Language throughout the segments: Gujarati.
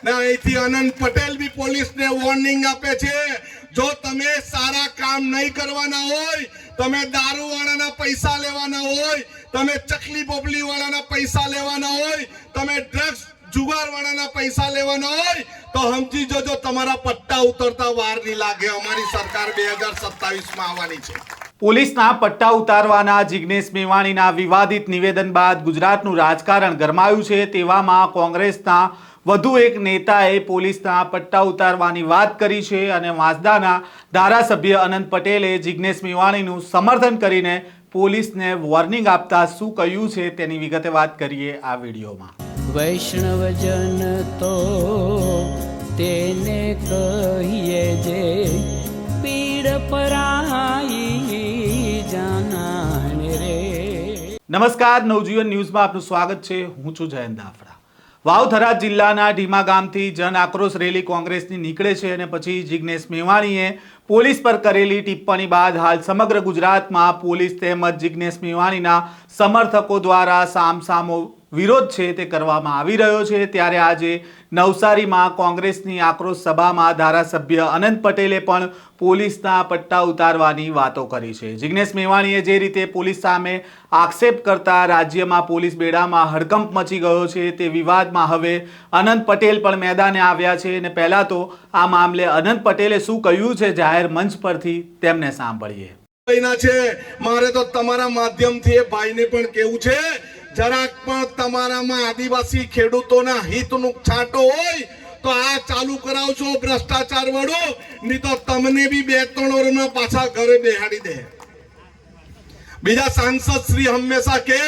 ને અહીંથી અનંત પટેલ બી પોલીસને વોર્નિંગ આપે છે, જો તમે સારા કામ નહીં કરવાના હોય, તમે દારૂવાળાના પૈસા લેવાના હોય, તમે ચકલી બોબલી વાળાના પૈસા લેવાના હોય, તમે ડ્રગ્સ જુગારવાળાના પૈસા લેવાના હોય તો સમજી જોજો તમારા પટ્ટા ઉતરતા વાર નહીં લાગે. અમારી સરકાર 2027માં આવવાની છે. પોલીસના પટ્ટા ઉતારવાના જિગ્નેશ મેવાણીના વિવાદિત નિવેદન બાદ ગુજરાતનું રાજકારણ ગરમાયું છે. તેવામાં કોંગ્રેસના વધુ એક નેતાએ પોલીસના પટ્ટા ઉતારવાની વાત કરી છે અને વાંસદાના ધારાસભ્ય અનંત પટેલે જિગ્નેશ મેવાણીનું સમર્થન કરીને પોલીસને વોર્નિંગ આપતા શું કહ્યું છે તેની વિગતે વાત કરીએ આ વિડીયોમાં. વૈષ્ણવજન તો તેને કહીએ જે પીડ પરાઈ જાનાને રે. નમસ્કાર, નવજીવન ન્યૂઝમાં આપનું સ્વાગત છે. હું છું જયંત દાફડા. વાવ-થરાદ જિલ્લાના ઢીમા ગામથી જન આક્રોશ રેલી કોંગ્રેસની નીકળે છે અને પછી જિગ્નેશ મેવાણીએ પોલીસ પર કરેલી ટિપ્પણી બાદ હાલ સમગ્ર ગુજરાતમાં પોલીસ તેમજ જિગ્નેશ મેવાણીના સમર્થકો દ્વારા સામસામો વિરોધ છે તે કરવામાં આવી રહ્યો છે. ત્યારે આજે નવસારીમાં કોંગ્રેસની આક્રોશ સભામાં ધારાસભ્ય અનંત પટેલે પણ પોલીસના પટ્ટા ઉતારવાની વાતો કરી છે. જિગ્નેશ મેવાણીએ જે રીતે પોલીસ સામે આક્ષેપ કરતા રાજ્યમાં પોલીસ બેડામાં હડકંપ મચી ગયો છે તે વિવાદમાં હવે અનંત પટેલ પણ મેદાને આવ્યા છે અને પહેલા તો આ મામલે અનંત પટેલે શું કહ્યું છે જાહેર મંચ પરથી તેમને સાંભળીએ. મારે તો તમારા માધ્યમથી એ ભાઈને પણ કેવું છે, જરાક પણ તમારામાં આદિવાસી ખેડૂતોના હિતનું છાંટો હોય તો આ ચાલુ કરાવજો ભ્રષ્ટાચાર વાળું, નહીં તો તમને બી 2-3 વર્ષમાં પાછા ઘરે બેહાડી દે. બીજા સાંસદ શ્રી હંમેશા કહે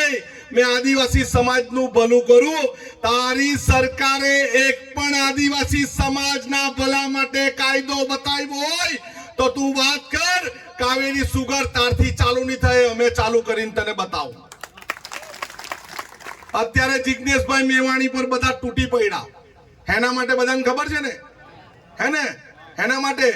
મેં આદિવાસી સમાજનું ભલું કરું. તારી સરકારે એક પણ આદિવાસી સમાજના ભલા માટે કાયદો બતાવ્યો હોય તો તું વાત કર. કાવેરી સુગર તારથી ચાલુ નહીં થાય, અમે ચાલુ કરીને તને બતાવું. અત્યારે જિગ્નેશભાઈ મેવાણી પર બધા તૂટી પડ્યા. એના માટે બધાને ખબર છે ને, હે ને? એના માટે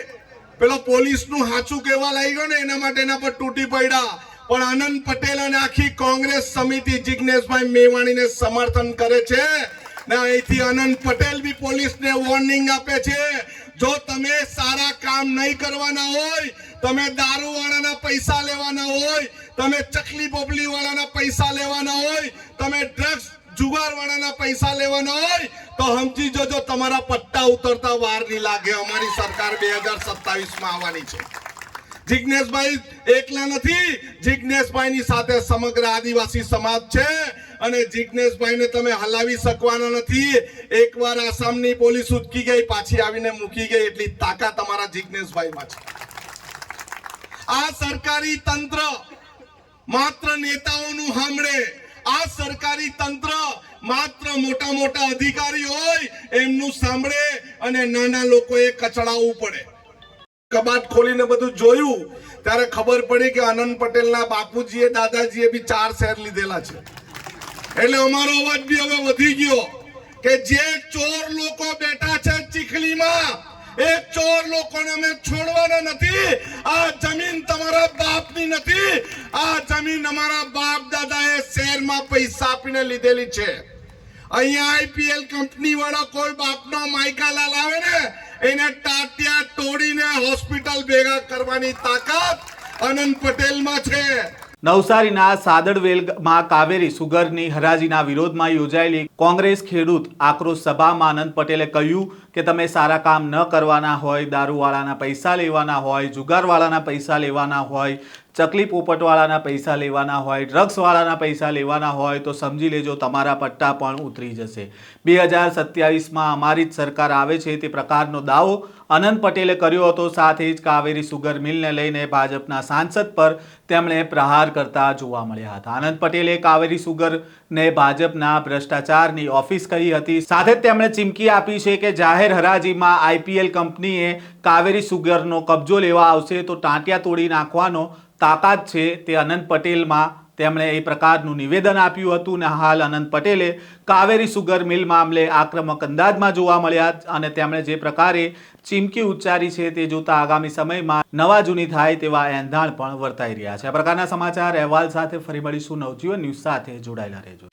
પેલો પોલીસનું હાચું કહેવા લાગ્યો ને એના માટે એના પર તૂટી પડ્યા. પણ અનંત પટેલ અને આખી કોંગ્રેસ સમિતિ જિગ્નેશભાઈ મેવાણીને સમર્થન કરે છે ને અહીંથી અનંત પટેલ બી પોલીસને વોર્નિંગ આપે છે, જો તમે સારા કામ નહીં કરવાના હોય, તમે દારૂવાળાના પૈસા લેવાના હોય, તમે ચકલી બોબલી વાળાના પૈસા લેવાના હોય, તમે ડ્રગ્સ જુગારવાળાના પૈસા લેવાના હોય તો સમજી જોજો તમારા પટ્ટા ઉતરતા વાર નહીં લાગે. અમારી સરકાર 2027માં આવવાની છે. જિગ્નેશભાઈ એકલા નથી, જિગ્નેશભાઈની સાથે સમગ્ર આદિવાસી સમાજ છે અને જિગ્નેશભાઈને તમે હલાવી શકવાના નથી. એકવાર આસામની પોલીસ ઉચકી ગઈ, પાછી આવીને મૂકી ગઈ, એટલી તાકાત અમારા જિગ્નેશભાઈમાં છે. આ સરકારી તંત્ર માત્ર નેતાઓનું સાંભળે, આ સરકારી તંત્ર માત્ર મોટા મોટા અધિકારી હોય એમનું સાંભળે અને નાના લોકોએ કચડાવવું પડે. કબાટ ખોલીને બધું જોયું ત્યારે ખબર પડી કે અનંત પટેલના બાપુજીએ દાદાજીએ બી 4 શેર લીધેલા છે. એટલે અમારો અવાજ બી હવે વધી ગયો કે જે ચોર લોકો બેઠા છે ચીખલીમાં, એ ચોર લોકોને અમે છોડવાના નથી. આ જમીન તમારા બાપની નથી, આ જમીન અમારા બાપ દાદાએ શેરમાં પૈસા આપીને લીધેલી છે. અહીંયા આઈપીએલ કંપની વાળા કોઈ બાપનો માયકાલાલ આવે ને એને ટાટિયા તોડીને હોસ્પિટલ ભેગા કરવાની તાકાત અનંત પટેલમાં છે. નવસારીના સાદડવેલમાં કાવેરી સુગરની હરાજીના વિરોધમાં યોજાયેલી કોંગ્રેસ ખેડૂત આક્રોશ સભામાં અનંત પટેલે કહ્યું કે તમે સારા કામ ન કરવાના હોય, દારૂવાળાના પૈસા લેવાના હોય, જુગારવાળાના પૈસા લેવાના હોય, ચકલી પોપટવાળાના પૈસા લેવાના હોય, ડ્રગ્સવાળાના પૈસા લેવાના હોય તો સમજી લેજો તમારા પટ્ટા પણ ઉતરી જશે. 2027માં અમારી જ સરકાર આવે છે તે પ્રકારનો દાવો અનંત પટેલે કર્યો હતો. સાથે જ કાવેરી સુગર મિલને લઈને ભાજપના સાંસદ પર તેમણે પ્રહાર કરતા જોવા મળ્યા હતા. અનંત પટેલે કાવેરી સુગરને ભાજપના ભ્રષ્ટાચારની ઓફિસ કહી હતી. સાથે જ તેમણે ચીમકી આપી છે કે જાહેર હરાજીમાં આઈપીએલ કંપનીએ કાવેરી સુગરનો કબજો લેવા આવશે તો ટાંટિયા તોડી નાખવાનો તાકાત છે તે અનંત પટેલમાં. તેમણે એ પ્રકારનું નિવેદન આપ્યું હતું અને હાલ અનંત પટેલે કાવેરી સુગર મિલ મામલે આક્રમક અંદાજમાં જોવા મળ્યા અને તેમણે જે પ્રકારે ચીમકી ઉચ્ચારી છે તે જોતા આગામી સમયમાં નવા જૂની થાય તેવા એંધાણ પણ વર્તાઈ રહ્યા છે. આ પ્રકારના સમાચાર અહેવાલ સાથે ફરી મળીશું. નવજીવન ન્યૂઝ સાથે જોડાયેલા રહેજો.